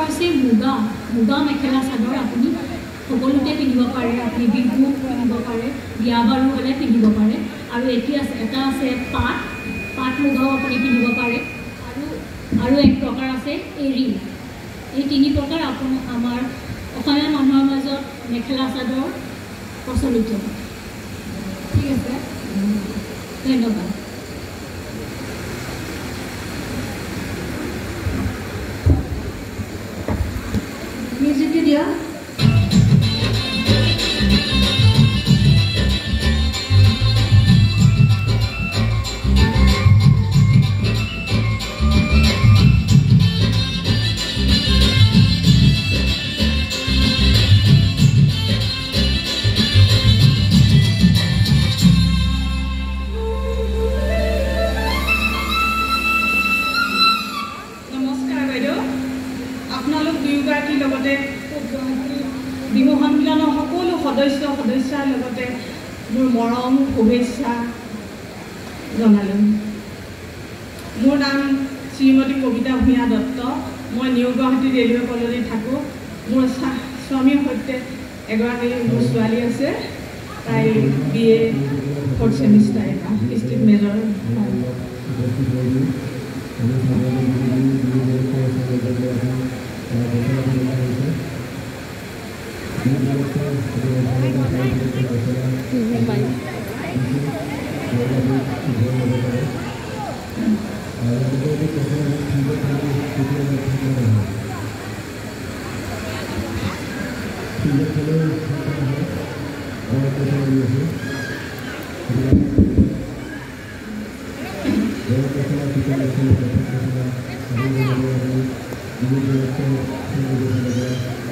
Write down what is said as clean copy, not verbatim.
আছে মুগা মেখেলা চাদৰ আপুনি সকলোতে পিন্ধিব পাৰে আপুনি বিহু পিন্ধিব পাৰে বিয়া বাৰু হ'লে পিন্ধিব পাৰে আৰু এতিয়া এটা আছে পাট মুগাও আপুনি পিন্ধিব পাৰে আৰু এক প্ৰকাৰ আছে এৰী এই তিনি প্ৰকাৰ আমাৰ অসমীয়া মানুহৰ মাজত মেখেলা চাদৰ প্ৰচলিত ঠিক আছে ধন্যবাদ মিউজিক দিয়া বিহু সন্মিলনৰ সকলো সদস্যাৰ লগতে মোৰ মৰম শুভেচ্ছা জনালোঁ মোৰ নাম শ্ৰীমতী কবিতা ভূঞা দত্ত মই নিউ গুৱাহাটী ৰেলৱে কলনীত থাকোঁ মোৰ স্বামীৰ সৈতে এগৰাকী মোৰ ছোৱালী আছে তাই BA 4th চেমিষ্টাৰ হিষ্ট্ৰীত মেজৰ Terima kasih.